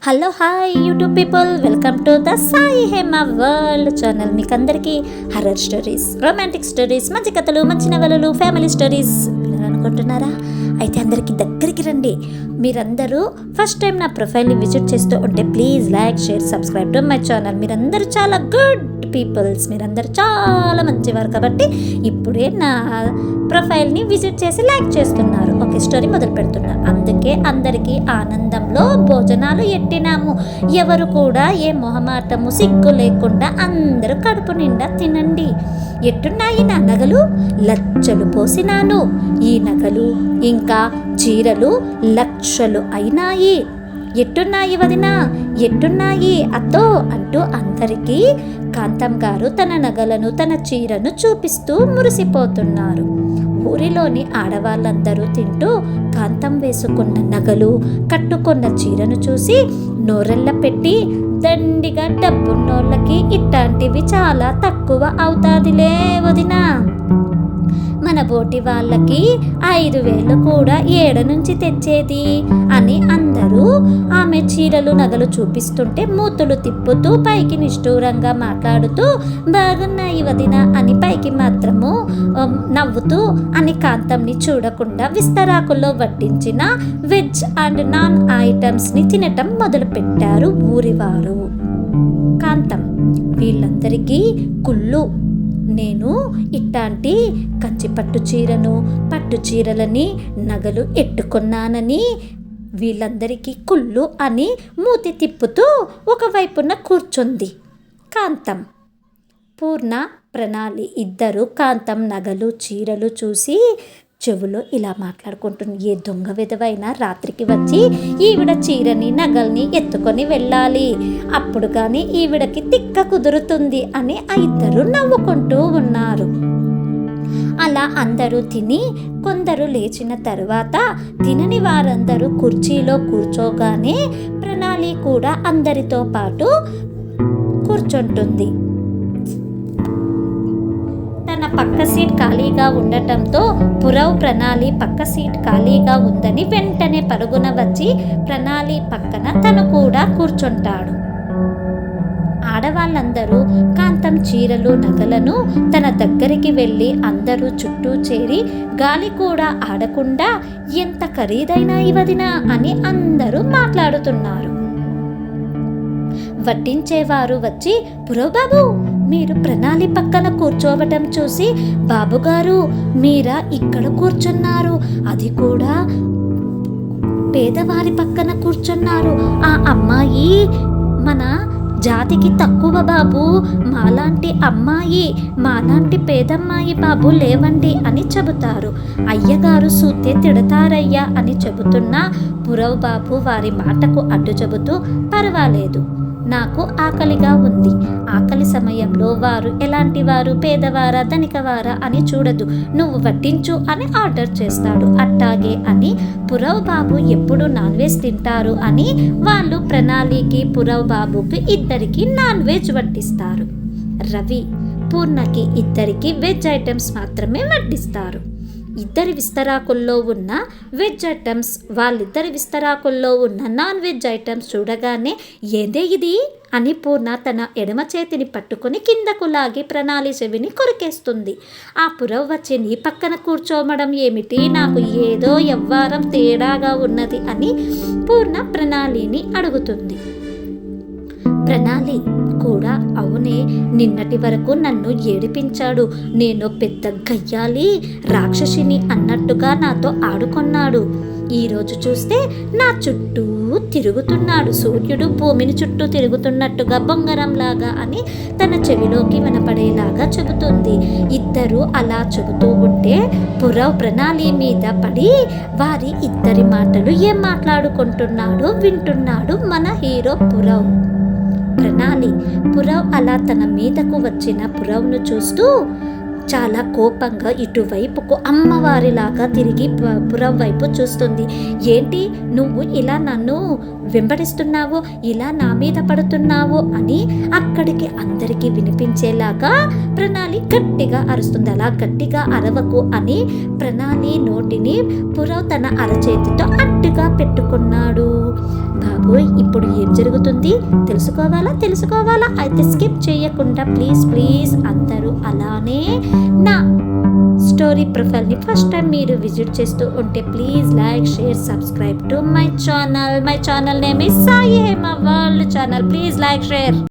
Hello hi YouTube people, welcome to the Sai Hema world channel. మీకు అందరికీ horror stories, romantic stories, మంచి కథలు, మంచి నవలలు, ఫ్యామిలీ స్టోరీస్ వినాలనుకుంటున్నారా? అయితే అందరికీ దగ్గరికి రండి. మీరందరూ ఫస్ట్ టైం నా ప్రొఫైల్ని విజిట్ చేస్తూ ఉంటే please like, share, subscribe to my channel. మీరందరూ చాలా గుడ్ పీపుల్స్, మీరందరూ చాలా మంచివారు కాబట్టి ఇప్పుడే నా ప్రొఫైల్ని విజిట్ చేసి లైక్ చేస్తున్నారు. ఓకే, స్టోరీ మొదలు పెడుతున్నారు. అందుకే అందరికీ ఆనందంలో భోజనాలు ఎట్టినాము. ఎవరు కూడా ఏ మొహమాటము సిగ్గు లేకుండా అందరూ కడుపు నిండా తినండి. ఎట్టున్నాయి నా నగలు? లక్షలు పోసినాను. ఈ నగలు ఇంకా చీరలు లక్షలు అయినాయి. ఎట్టున్నాయి వదినా, ఎట్టున్నాయి అత్తో అంటూ అందరికీ కాంతం గారు తన నగలను, తన చీరను చూపిస్తూ మురిసిపోతున్నారు. ఊరిలోని ఆడవాళ్ళందరూ తింటూ కాంతం వేసుకున్న నగలు, కట్టుకున్న చీరను చూసి నోరెళ్ళ పెట్టి, దండిగా డబ్బున్నోళ్ళకి ఇట్లాంటివి చాలా తక్కువ అవుతాదిలే వదినా, మన బోటి వాళ్ళకి 5,000 కూడా ఏడ నుంచి తెచ్చేది అని అందరూ ఆమె చీరలు నగలు చూపిస్తుంటే మూతులు తిప్పుతూ పైకి నిష్ఠూరంగా మాట్లాడుతూ బాగున్నాయి వదిన అని పైకి మాత్రము నవ్వుతూ అని కాంతంని చూడకుండా విస్తరాకుల్లో వడ్డించిన వెజ్ అండ్ నాన్ ఐటమ్స్ని తినటం మొదలుపెట్టారు ఊరివారు. కాంతం వీళ్ళందరికీ కుళ్ళు. నేను ఇట్లాంటి కంచిపట్టు చీరను, పట్టు చీరలని, నగలు ఎట్టుకున్నానని వీళ్ళందరికీ కుళ్ళు అని మూతి తిప్పుతూ ఒకవైపున కూర్చుంది కాంతం. పూర్ణ, ప్రణాళి ఇద్దరు కాంతం నగలు, చీరలు చూసి చెవులో ఇలా మాట్లాడుకుంటుంది. ఏ దొంగ విధవైనా రాత్రికి వచ్చి ఈవిడ చీరని నగల్ని ఎత్తుకొని వెళ్ళాలి, అప్పుడు కానీ ఈవిడకి తిక్క కుదురుతుంది అని ఆ ఇద్దరు నవ్వుకుంటూ ఉన్నారు. అలా అందరూ తిని కొందరు లేచిన తరువాత తినని వారందరూ కుర్చీలో కూర్చోగానే ప్రణాళి కూడా అందరితో పాటు కూర్చుంటుంది. తన పక్క సీట్ ఖాళీగా ఉండటంతో పురవ్ ప్రణాళి పక్క సీట్ ఖాళీగా ఉందని వెంటనే పరుగున వచ్చి ప్రణాళి పక్కన తను కూడా కూర్చుంటాడు. ఆడవాళ్ళందరూ కాంతం చీరలు నగలను తన దగ్గరికి వెళ్ళి అందరూ చుట్టూ చేరి గాలి కూడా ఆడకుండా ఎంత ఖరీదైనా ఇవదినా అని అందరూ మాట్లాడుతున్నారు. వడ్డించేవారు వచ్చి, పురవ్ బాబు మీరు ప్రణాళి పక్కన కూర్చోవటం చూసి బాబుగారు మీరా ఇక్కడ కూర్చున్నారు, అది కూడా పేదవారి పక్కన కూర్చున్నారు. ఆ అమ్మాయి మన జాతికి తక్కువ బాబు, మాలాంటి అమ్మాయి, మాలాంటి పేదమ్మాయి బాబు లేవండి అని చెబుతారు. అయ్యగారు సూతే తిడతారయ్యా అని చెబుతున్నా పురవ్ బాబు వారి మాటకు అడ్డు చెబుతూ, పర్వాలేదు నాకు ఆకలిగా ఉంది, ఆకలి సమయంలో వారు ఎలాంటి వారు, పేదవారా ధనికవారా అని చూడదు, నువ్వు వడ్డించు అని ఆర్డర్ చేస్తాడు. అట్టాగే అని పురవ్ బాబు ఎప్పుడు నాన్ వెజ్ తింటారు అని వాళ్ళు ప్రణాళికి, పురవ్ బాబుకి ఇద్దరికి నాన్ వెజ్ వడ్డిస్తారు. రవి, పూర్ణకి ఇద్దరికి వెజ్ ఐటమ్స్ మాత్రమే వడ్డిస్తారు. ఇద్దరి విస్తరాకుల్లో ఉన్న వెజ్ ఐటమ్స్, వాళ్ళిద్దరి విస్తరాకుల్లో ఉన్న నాన్ వెజ్ ఐటమ్స్ చూడగానే ఏందే ఇది అని పూర్ణ తన ఎడమ చేతిని పట్టుకొని కిందకు లాగి ప్రణాళి చెవిని కొరికేస్తుంది. ఆ పురవ్ వచ్చి నీ పక్కన కూర్చోమడం ఏమిటి, నాకు ఏదో ఎవ్వారం తేడాగా ఉన్నది అని పూర్ణ ప్రణాళిని అడుగుతుంది. ప్రణాళి కూడా అవునే, నిన్నటి వరకు నన్ను ఏడిపించాడు, నేను పెద్ద గయ్యాలి రాక్షసిని అన్నట్టుగా నాతో ఆడుకున్నాడు, ఈరోజు చూస్తే నా చుట్టూ తిరుగుతున్నాడు, సూర్యుడు భూమిని చుట్టూ తిరుగుతున్నట్టుగా బొంగరంలాగా అని తన చెవిలోకి వినపడేలాగా చెబుతుంది. ఇద్దరు అలా చెబుతూ ఉంటే పురవ్ ప్రణాళి మీద పడి వారి ఇద్దరి మాటలు ఏం మాట్లాడుకుంటున్నాడో వింటున్నాడు మన హీరో పురవ్. ప్రణాళి పురవ్ అలా తన మీదకు వచ్చిన పురవ్ను చూస్తూ చాలా కోపంగా ఇటువైపుకు అమ్మవారిలాగా తిరిగి పురం వైపు చూస్తుంది. ఏంటి నువ్వు ఇలా నన్ను వెంబడిస్తున్నావు, ఇలా నా మీద పడుతున్నావు అని అక్కడికి అందరికీ వినిపించేలాగా ప్రణాళి గట్టిగా అరుస్తుంది. అలా గట్టిగా అరవకు అని ప్రణాళి నోటిని పురం తన అరచేతితో అడ్డుగా పెట్టుకున్నాడు. బాబోయ్, ఇప్పుడు ఏం జరుగుతుంది తెలుసుకోవాలా అయితే స్కిప్ చేయకుండా ప్లీజ్ అందరూ అలానే నా స్టోరీ ప్రొఫైల్ని ఫస్ట్ టైం మీరు విజిట్ చేస్తూ ఉంటే please like, share, subscribe to my channel name is Sai Hema world channel. Please like, share.